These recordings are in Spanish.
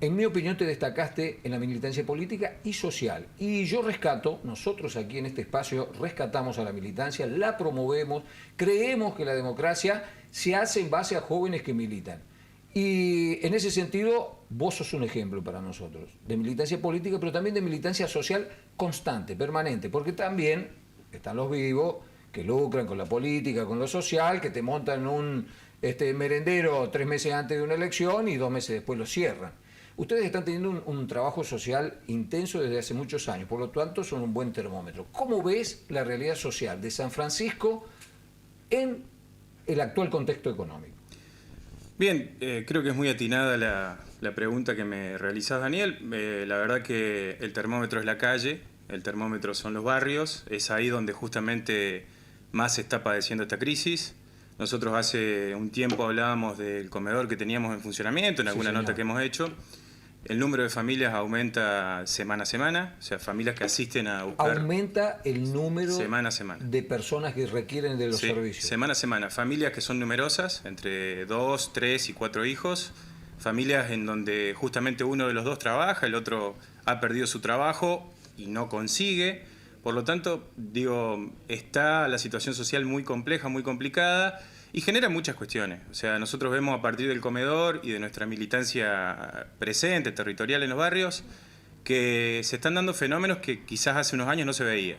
En mi opinión te destacaste en la militancia política y social. Y yo rescato, nosotros aquí en este espacio rescatamos a la militancia, la promovemos, creemos que la democracia se hace en base a jóvenes que militan. Y en ese sentido, vos sos un ejemplo para nosotros, de militancia política, pero también de militancia social constante, permanente, porque también están los vivos que lucran con la política, con lo social, que te montan un merendero 3 meses antes de una elección y 2 meses después lo cierran. Ustedes están teniendo un trabajo social intenso desde hace muchos años, por lo tanto son un buen termómetro. ¿Cómo ves la realidad social de San Francisco en el actual contexto económico? Bien, creo que es muy atinada la pregunta que me realizás, Daniel. La verdad que el termómetro es la calle, el termómetro son los barrios, es ahí donde justamente más se está padeciendo esta crisis. Nosotros hace un tiempo hablábamos del comedor que teníamos en funcionamiento, en alguna nota que hemos hecho. El número de familias aumenta semana a semana, o sea, familias que asisten a buscar... Aumenta el número semana a semana de personas que requieren de los servicios. Semana a semana. Familias que son numerosas, entre 2, 3 y 4 hijos. Familias en donde justamente uno de los dos trabaja, el otro ha perdido su trabajo y no consigue. Por lo tanto, digo, está la situación social muy compleja, muy complicada y genera muchas cuestiones. O sea, nosotros vemos a partir del comedor y de nuestra militancia presente, territorial en los barrios, que se están dando fenómenos que quizás hace unos años no se veía.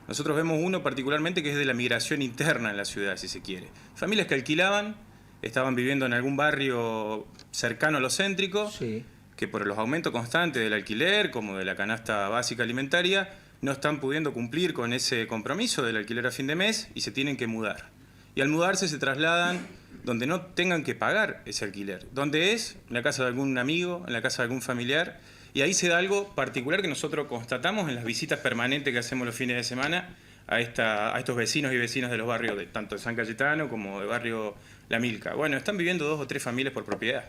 Nosotros vemos uno particularmente que es de la migración interna en la ciudad, si se quiere. Familias que alquilaban, estaban viviendo en algún barrio cercano a lo céntrico, sí, que por los aumentos constantes del alquiler, como de la canasta básica alimentaria, no están pudiendo cumplir con ese compromiso del alquiler a fin de mes y se tienen que mudar. Y al mudarse se trasladan donde no tengan que pagar ese alquiler, donde es en la casa de algún amigo, en la casa de algún familiar, y ahí se da algo particular que nosotros constatamos en las visitas permanentes que hacemos los fines de semana a estos vecinos y vecinas de los barrios, tanto de San Cayetano como de barrio La Milca. Bueno, están viviendo 2 o 3 familias por propiedad.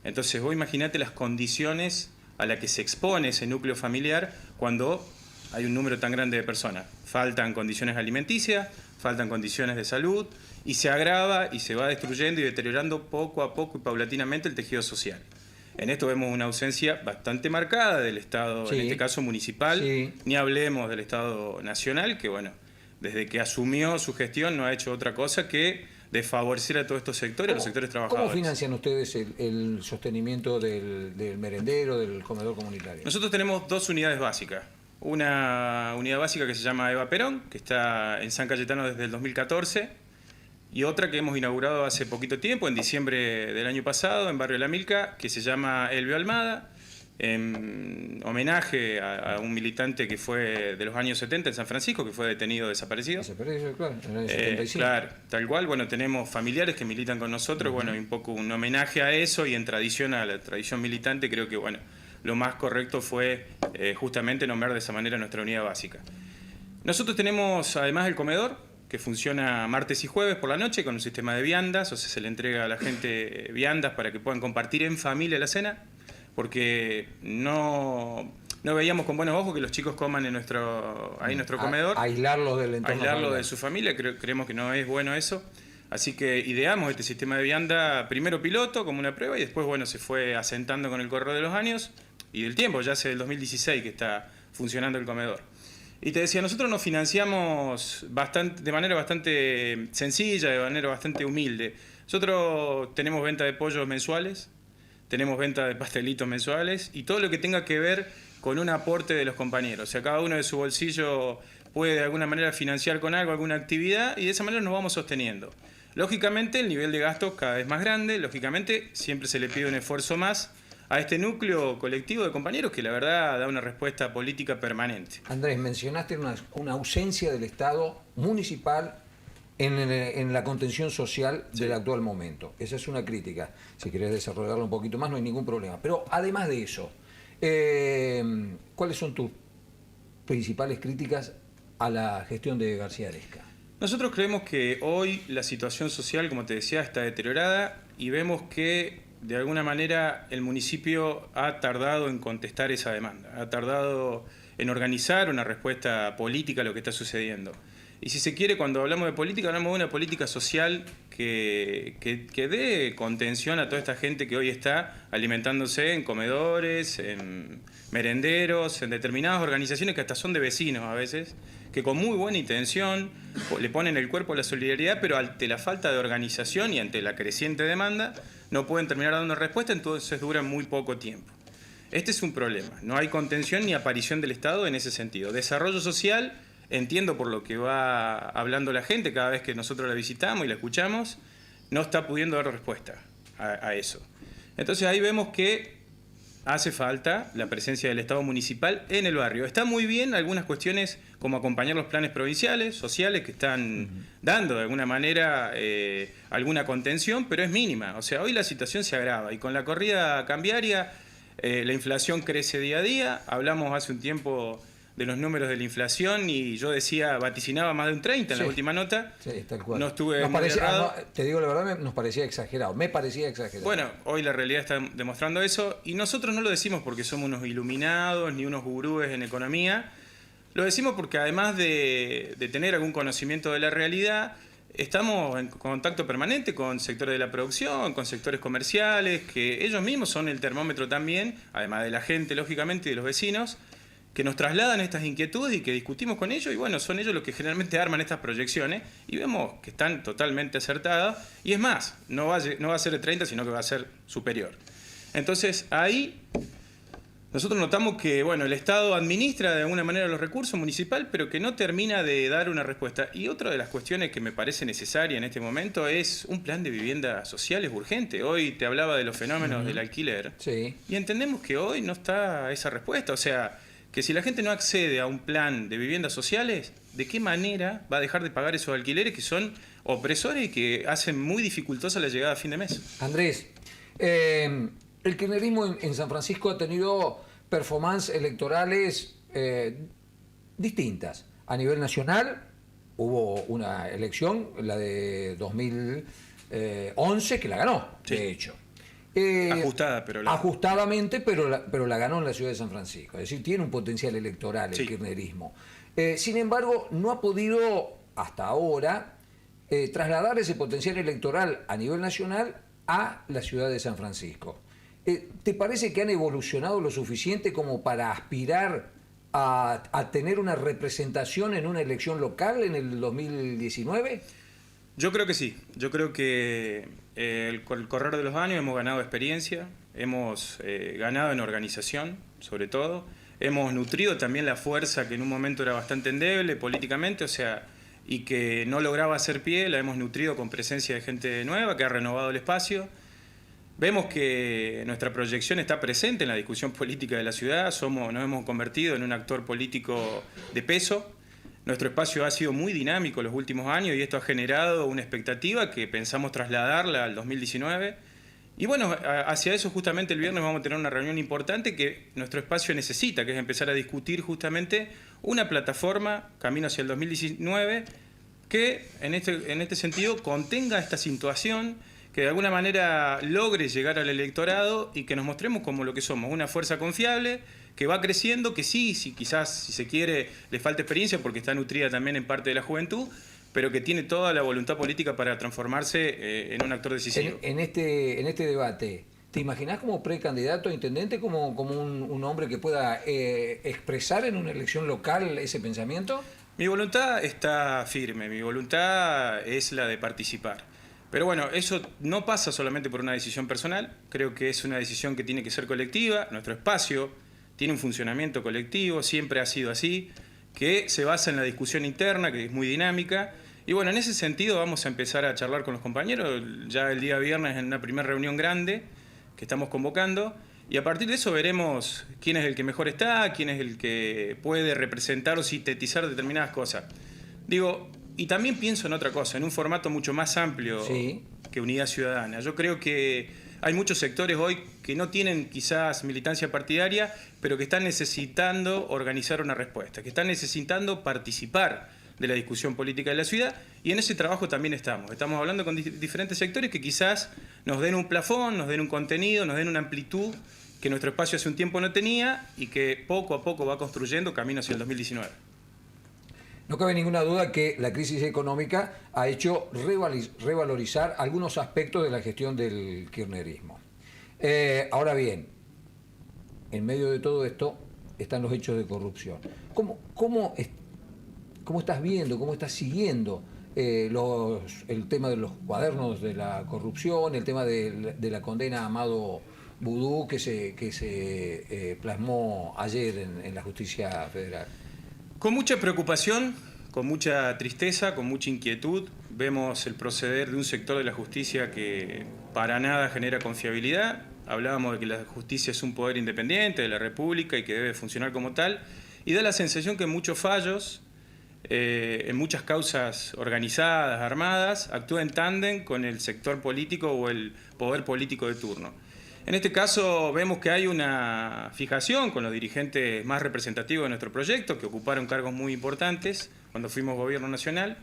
Entonces vos imaginate las condiciones a las que se expone ese núcleo familiar cuando hay un número tan grande de personas. Faltan condiciones alimenticias, faltan condiciones de salud, y se agrava y se va destruyendo y deteriorando poco a poco y paulatinamente el tejido social. En esto vemos una ausencia bastante marcada del Estado, sí, en este caso municipal, sí, ni hablemos del Estado nacional, que bueno, desde que asumió su gestión no ha hecho otra cosa que desfavorecer a todos estos sectores, a los sectores trabajadores. ¿Cómo financian ustedes el sostenimiento del merendero, del comedor comunitario? Nosotros tenemos 2 unidades básicas. Una unidad básica que se llama Eva Perón, que está en San Cayetano desde el 2014, y otra que hemos inaugurado hace poquito tiempo, en diciembre del año pasado, en Barrio La Milca, que se llama Elvio Almada, en homenaje a un militante que fue de los años 70 en San Francisco, que fue detenido desaparecido. Desaparecido, claro, en el año 75. Claro, tal cual. Bueno, tenemos familiares que militan con nosotros, bueno, y un poco un homenaje a eso, y en tradición a la tradición militante, creo que, bueno, lo más correcto fue justamente nombrar de esa manera nuestra unidad básica. Nosotros tenemos, además del comedor, que funciona martes y jueves por la noche con un sistema de viandas, o sea, se le entrega a la gente viandas para que puedan compartir en familia la cena, porque no veíamos con buenos ojos que los chicos coman en nuestro comedor. Aislarlos del entorno Aislarlos de su familia, creemos que no es bueno eso. Así que ideamos este sistema de vianda, primero piloto, como una prueba, y después, bueno, se fue asentando con el correr de los años y del tiempo, ya hace el 2016 que está funcionando el comedor. Y te decía, nosotros nos financiamos de manera bastante sencilla, de manera bastante humilde. Nosotros tenemos venta de pollos mensuales, tenemos venta de pastelitos mensuales y todo lo que tenga que ver con un aporte de los compañeros. O sea, cada uno de su bolsillo puede de alguna manera financiar con algo, alguna actividad, y de esa manera nos vamos sosteniendo. Lógicamente, el nivel de gasto cada vez más grande, lógicamente siempre se le pide un esfuerzo más a este núcleo colectivo de compañeros que la verdad da una respuesta política permanente. Andrés, mencionaste una ausencia del Estado municipal en la contención social del actual momento. Esa es una crítica. Si querés desarrollarlo un poquito más, no hay ningún problema. Pero además de eso, ¿cuáles son tus principales críticas a la gestión de García Aresca? Nosotros creemos que hoy la situación social, como te decía, está deteriorada y vemos que de alguna manera el municipio ha tardado en contestar esa demanda, ha tardado en organizar una respuesta política a lo que está sucediendo. Y si se quiere, cuando hablamos de política, hablamos de una política social que dé contención a toda esta gente que hoy está alimentándose en comedores, en merenderos, en determinadas organizaciones que hasta son de vecinos a veces, que con muy buena intención le ponen el cuerpo a la solidaridad, pero ante la falta de organización y ante la creciente demanda no pueden terminar dando respuesta, entonces duran muy poco tiempo. Este es un problema. No hay contención ni aparición del Estado en ese sentido. Desarrollo social, entiendo por lo que va hablando la gente cada vez que nosotros la visitamos y la escuchamos, no está pudiendo dar respuesta a eso. Entonces ahí vemos que hace falta la presencia del Estado municipal en el barrio. Está muy bien algunas cuestiones como acompañar los planes provinciales, sociales, que están dando de alguna manera alguna contención, pero es mínima. O sea, hoy la situación se agrava y con la corrida cambiaria la inflación crece día a día. Hablamos hace un tiempo de los números de la inflación y yo decía, vaticinaba más de un 30 en la última nota. Sí, tal cual. No estuve muy errado. Te digo la verdad, nos parecía exagerado. Me parecía exagerado. Bueno, hoy la realidad está demostrando eso y nosotros no lo decimos porque somos unos iluminados ni unos gurúes en economía. Lo decimos porque además de tener algún conocimiento de la realidad, estamos en contacto permanente con sectores de la producción, con sectores comerciales, que ellos mismos son el termómetro también, además de la gente, lógicamente, y de los vecinos, que nos trasladan estas inquietudes y que discutimos con ellos, y bueno, son ellos los que generalmente arman estas proyecciones, y vemos que están totalmente acertadas, y es más, no va a ser de 30, sino que va a ser superior. Entonces, ahí nosotros notamos que, bueno, el Estado administra de alguna manera los recursos municipales, pero que no termina de dar una respuesta. Y otra de las cuestiones que me parece necesaria en este momento es un plan de vivienda social, es urgente. Hoy te hablaba de los fenómenos del alquiler, sí, y entendemos que hoy no está esa respuesta, o sea, que si la gente no accede a un plan de viviendas sociales, ¿de qué manera va a dejar de pagar esos alquileres que son opresores y que hacen muy dificultosa la llegada a fin de mes? Andrés, el kirchnerismo en San Francisco ha tenido performances electorales distintas. A nivel nacional hubo una elección, la de 2011, que la ganó, sí, de hecho. Ajustada, pero ajustadamente, pero la ganó en la ciudad de San Francisco. Es decir, tiene un potencial electoral el sí, kirchnerismo. Sin embargo, no ha podido hasta ahora trasladar ese potencial electoral a nivel nacional a la ciudad de San Francisco. ¿Te parece que han evolucionado lo suficiente como para aspirar a tener una representación en una elección local en el 2019? Yo creo que sí. Yo creo que el correr de los años hemos ganado experiencia, hemos ganado en organización, sobre todo. Hemos nutrido también la fuerza que en un momento era bastante endeble políticamente, o sea, y que no lograba hacer pie, la hemos nutrido con presencia de gente nueva que ha renovado el espacio. Vemos que nuestra proyección está presente en la discusión política de la ciudad, nos hemos convertido en un actor político de peso. Nuestro espacio ha sido muy dinámico los últimos años y esto ha generado una expectativa que pensamos trasladarla al 2019. Y bueno, hacia eso justamente el viernes vamos a tener una reunión importante que nuestro espacio necesita, que es empezar a discutir justamente una plataforma camino hacia el 2019 que en este sentido contenga esta situación, que de alguna manera logre llegar al electorado y que nos mostremos como lo que somos, una fuerza confiable, que va creciendo, que sí, quizás, si se quiere, le falta experiencia porque está nutrida también en parte de la juventud, pero que tiene toda la voluntad política para transformarse en un actor decisivo. En este debate, ¿te imaginás como precandidato a intendente, como un hombre que pueda expresar en una elección local ese pensamiento? Mi voluntad está firme, mi voluntad es la de participar. Pero bueno, eso no pasa solamente por una decisión personal, creo que es una decisión que tiene que ser colectiva. Nuestro espacio tiene un funcionamiento colectivo, siempre ha sido así, que se basa en la discusión interna, que es muy dinámica. Y bueno, en ese sentido vamos a empezar a charlar con los compañeros, ya el día viernes en una primera reunión grande que estamos convocando, y a partir de eso veremos quién es el que mejor está, quién es el que puede representar o sintetizar determinadas cosas. Digo, y también pienso en otra cosa, en un formato mucho más amplio, sí, que Unidad Ciudadana. Yo creo que hay muchos sectores hoy que no tienen quizás militancia partidaria, pero que están necesitando organizar una respuesta, que están necesitando participar de la discusión política de la ciudad, y en ese trabajo también estamos. Estamos hablando con diferentes sectores que quizás nos den un plafón, nos den un contenido, nos den una amplitud que nuestro espacio hace un tiempo no tenía y que poco a poco va construyendo camino hacia el 2019. No cabe ninguna duda que la crisis económica ha hecho revalorizar algunos aspectos de la gestión del kirchnerismo. Ahora bien, en medio de todo esto están los hechos de corrupción. ¿Cómo estás viendo, cómo estás siguiendo el tema de los cuadernos de la corrupción, el tema de la condena a Amado Vudú que se plasmó ayer en la justicia federal? Con mucha preocupación, con mucha tristeza, con mucha inquietud, vemos el proceder de un sector de la justicia que para nada genera confiabilidad. Hablábamos de que la justicia es un poder independiente de la República y que debe funcionar como tal, y da la sensación que en muchos fallos, en muchas causas organizadas, armadas, actúa en tándem con el sector político o el poder político de turno. En este caso vemos que hay una fijación con los dirigentes más representativos de nuestro proyecto, que ocuparon cargos muy importantes cuando fuimos gobierno nacional.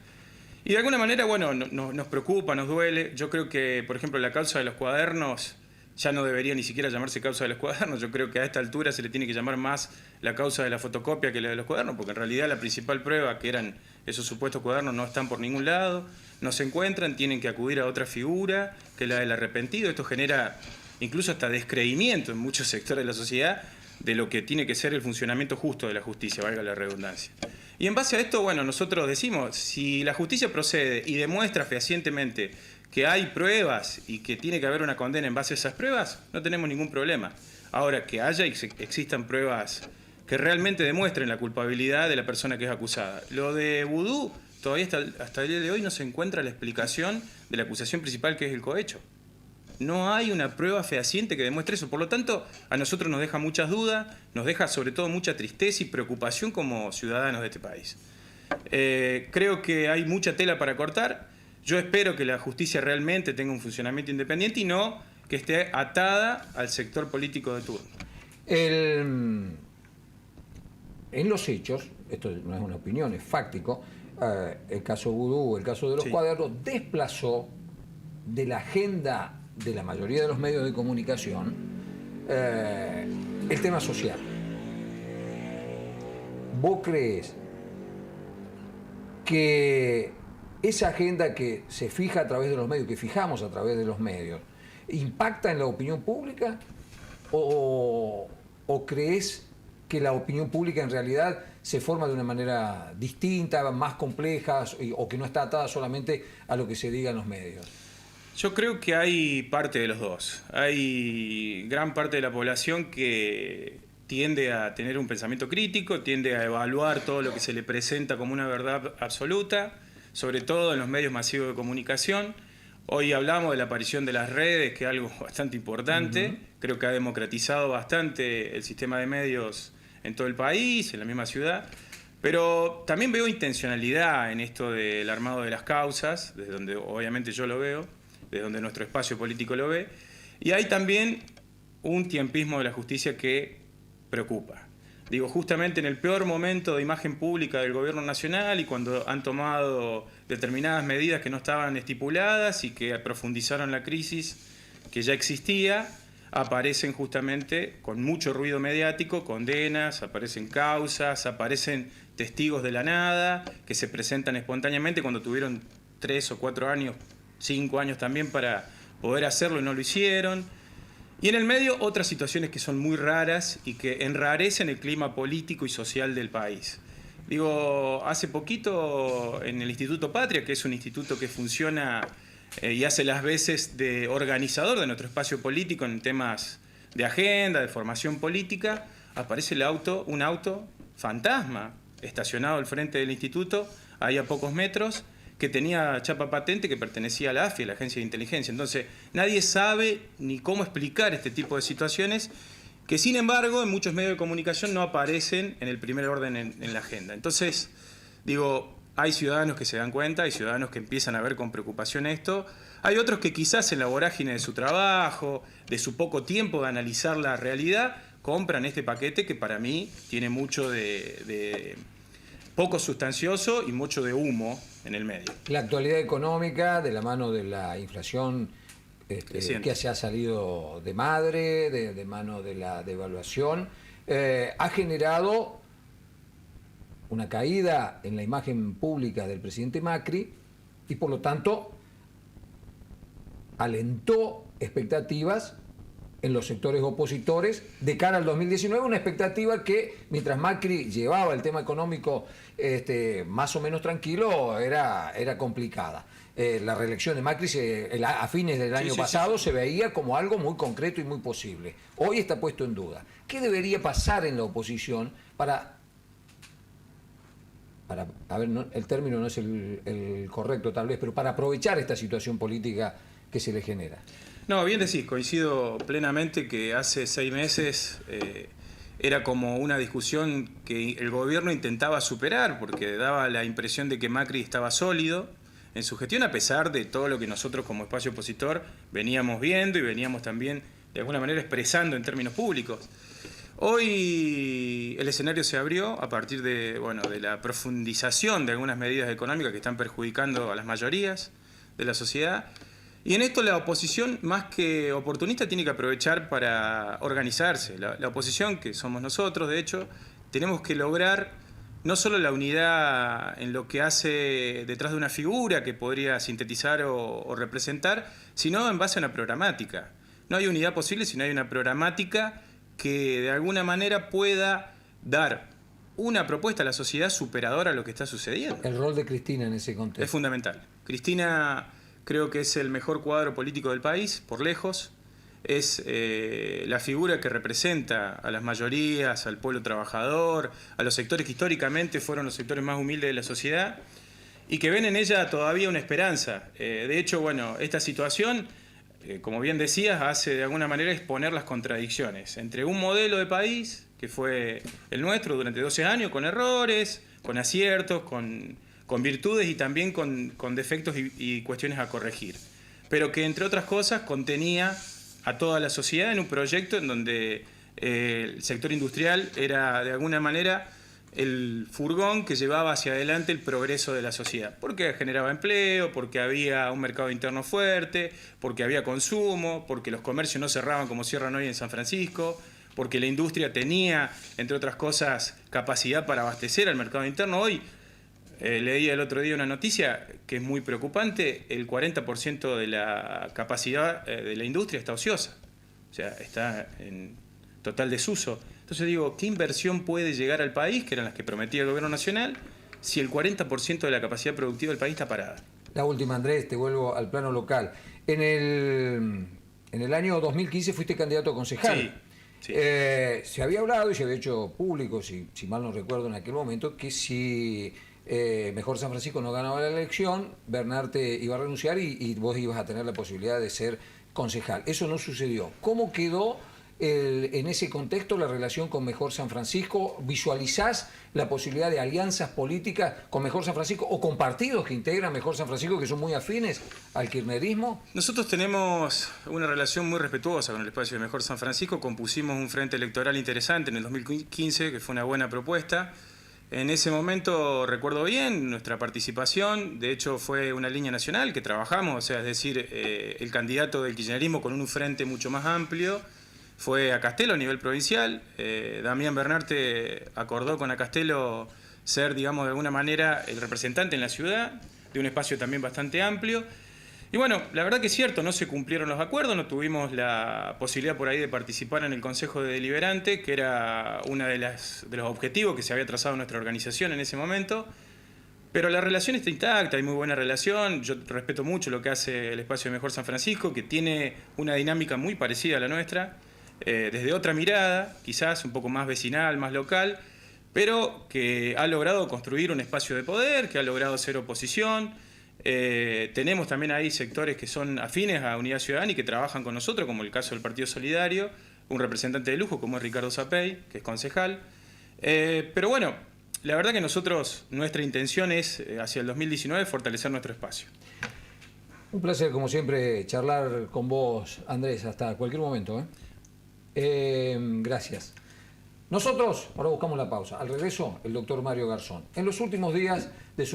Y de alguna manera, bueno, nos preocupa, nos duele. Yo creo que, por ejemplo, la causa de los cuadernos ya no debería ni siquiera llamarse causa de los cuadernos. Yo creo que a esta altura se le tiene que llamar más la causa de la fotocopia que la de los cuadernos, porque en realidad la principal prueba, que eran esos supuestos cuadernos, no están por ningún lado, no se encuentran, tienen que acudir a otra figura, que es la del arrepentido. Esto genera incluso hasta descreimiento en muchos sectores de la sociedad de lo que tiene que ser el funcionamiento justo de la justicia, valga la redundancia. Y en base a esto, bueno, nosotros decimos, si la justicia procede y demuestra fehacientemente que hay pruebas y que tiene que haber una condena en base a esas pruebas, no tenemos ningún problema. Ahora, que haya y existan pruebas que realmente demuestren la culpabilidad de la persona que es acusada. Lo de Vudú, todavía hasta el día de hoy no se encuentra la explicación de la acusación principal, que es el cohecho. No hay una prueba fehaciente que demuestre eso. Por lo tanto, a nosotros nos deja muchas dudas, nos deja sobre todo mucha tristeza y preocupación como ciudadanos de este país. Creo que hay mucha tela para cortar. Yo espero que la justicia realmente tenga un funcionamiento independiente y no que esté atada al sector político de turno. En los hechos, esto no es una opinión, es fáctico, el caso Vudú, el caso de los cuadernos, desplazó de la agenda de la mayoría de los medios de comunicación el tema social. ¿Vos crees que esa agenda que se fija a través de los medios, que fijamos a través de los medios, impacta en la opinión pública? ¿O crees que la opinión pública en realidad se forma de una manera distinta, más compleja, o que no está atada solamente a lo que se diga en los medios? Yo creo que hay parte de los dos. Hay gran parte de la población que tiende a tener un pensamiento crítico, tiende a evaluar todo lo que se le presenta como una verdad absoluta, sobre todo en los medios masivos de comunicación. Hoy hablamos de la aparición de las redes, que es algo bastante importante. Creo que ha democratizado bastante el sistema de medios en todo el país, en la misma ciudad. Pero también veo intencionalidad en esto del armado de las causas, desde donde obviamente yo lo veo, desde donde nuestro espacio político lo ve. Y hay también un tiempismo de la justicia que preocupa. Digo, justamente en el peor momento de imagen pública del gobierno nacional y cuando han tomado determinadas medidas que no estaban estipuladas y que profundizaron la crisis que ya existía, aparecen justamente con mucho ruido mediático, condenas, aparecen causas, aparecen testigos de la nada, que se presentan espontáneamente cuando tuvieron 3 o 4 años, 5 años también para poder hacerlo y no lo hicieron. Y en el medio otras situaciones que son muy raras y que enrarecen el clima político y social del país. Digo, hace poquito en el Instituto Patria, que es un instituto que funciona y hace las veces de organizador de nuestro espacio político en temas de agenda, de formación política, aparece un auto fantasma estacionado al frente del instituto, ahí a pocos metros, que tenía chapa patente que pertenecía a la AFI, a la Agencia de Inteligencia. Entonces, nadie sabe ni cómo explicar este tipo de situaciones que, sin embargo, en muchos medios de comunicación no aparecen en el primer orden en la agenda. Entonces, digo, hay ciudadanos que se dan cuenta, hay ciudadanos que empiezan a ver con preocupación esto, hay otros que quizás en la vorágine de su trabajo, de su poco tiempo de analizar la realidad, compran este paquete que para mí tiene mucho de poco sustancioso y mucho de humo en el medio. La actualidad económica, de la mano de la inflación que se ha salido de madre, de mano de la devaluación, ha generado una caída en la imagen pública del presidente Macri y por lo tanto alentó expectativas en los sectores opositores de cara al 2019, una expectativa que mientras Macri llevaba el tema económico más o menos tranquilo, era complicada. La reelección de Macri a fines del año pasado se veía como algo muy concreto y muy posible. Hoy está puesto en duda. ¿Qué debería pasar en la oposición para a ver, el término no es el correcto tal vez, pero para aprovechar esta situación política que se le genera? No, bien decís, coincido plenamente que hace 6 meses era como una discusión que el gobierno intentaba superar, porque daba la impresión de que Macri estaba sólido en su gestión, a pesar de todo lo que nosotros como espacio opositor veníamos viendo y veníamos también de alguna manera expresando en términos públicos. Hoy el escenario se abrió a partir de la profundización de algunas medidas económicas que están perjudicando a las mayorías de la sociedad. Y en esto la oposición, más que oportunista, tiene que aprovechar para organizarse. La oposición, que somos nosotros, de hecho, tenemos que lograr no solo la unidad en lo que hace detrás de una figura que podría sintetizar o representar, sino en base a una programática. No hay unidad posible si no hay una programática que de alguna manera pueda dar una propuesta a la sociedad superadora a lo que está sucediendo. El rol de Cristina en ese contexto es fundamental. Cristina creo que es el mejor cuadro político del país, por lejos. Es la figura que representa a las mayorías, al pueblo trabajador, a los sectores que históricamente fueron los sectores más humildes de la sociedad y que ven en ella todavía una esperanza. De hecho, esta situación, como bien decías, hace de alguna manera exponer las contradicciones entre un modelo de país, que fue el nuestro durante 12 años, con errores, con aciertos, con virtudes y también con defectos y cuestiones a corregir, pero que entre otras cosas contenía a toda la sociedad en un proyecto en donde el sector industrial era de alguna manera el furgón que llevaba hacia adelante el progreso de la sociedad, porque generaba empleo, porque había un mercado interno fuerte, porque había consumo, porque los comercios no cerraban como cierran hoy en San Francisco, porque la industria tenía, entre otras cosas, capacidad para abastecer al mercado interno. Hoy leí el otro día una noticia que es muy preocupante: el 40% de la capacidad de la industria está ociosa, o sea, está en total desuso. Entonces digo, ¿qué inversión puede llegar al país, que eran las que prometía el gobierno nacional, si el 40% de la capacidad productiva del país está parada? La última, Andrés, te vuelvo al plano local. En el año 2015 fuiste candidato a concejal. Sí. Sí. Se había hablado y se había hecho público, si mal no recuerdo en aquel momento, que si Mejor San Francisco no ganaba la elección, Bernarte iba a renunciar y vos ibas a tener la posibilidad de ser concejal. Eso no sucedió. ¿Cómo quedó en ese contexto la relación con Mejor San Francisco? ¿Visualizás la posibilidad de alianzas políticas con Mejor San Francisco o con partidos que integran Mejor San Francisco que son muy afines al kirchnerismo? Nosotros tenemos una relación muy respetuosa con el espacio de Mejor San Francisco. Compusimos un frente electoral interesante en el 2015, que fue una buena propuesta. En ese momento recuerdo bien nuestra participación, de hecho fue una línea nacional que trabajamos, o sea, es decir, el candidato del kirchnerismo con un frente mucho más amplio fue a Castelo a nivel provincial. Damián Bernarte acordó con a Castelo ser, digamos, de alguna manera el representante en la ciudad, de un espacio también bastante amplio. Y bueno, la verdad que es cierto, no se cumplieron los acuerdos, no tuvimos la posibilidad por ahí de participar en el Consejo de Deliberante, que era uno de los objetivos que se había trazado en nuestra organización en ese momento. Pero la relación está intacta, hay muy buena relación. Yo respeto mucho lo que hace el espacio de Mejor San Francisco, que tiene una dinámica muy parecida a la nuestra, desde otra mirada, quizás un poco más vecinal, más local, pero que ha logrado construir un espacio de poder, que ha logrado ser oposición. Tenemos también ahí sectores que son afines a Unidad Ciudadana y que trabajan con nosotros, como el caso del Partido Solidario, un representante de lujo como es Ricardo Zapey, que es concejal. Pero bueno, la verdad que nuestra intención es, hacia el 2019, fortalecer nuestro espacio. Un placer, como siempre, charlar con vos, Andrés, hasta cualquier momento. Gracias. Nosotros ahora buscamos la pausa. Al regreso, el doctor Mario Garzón. En los últimos días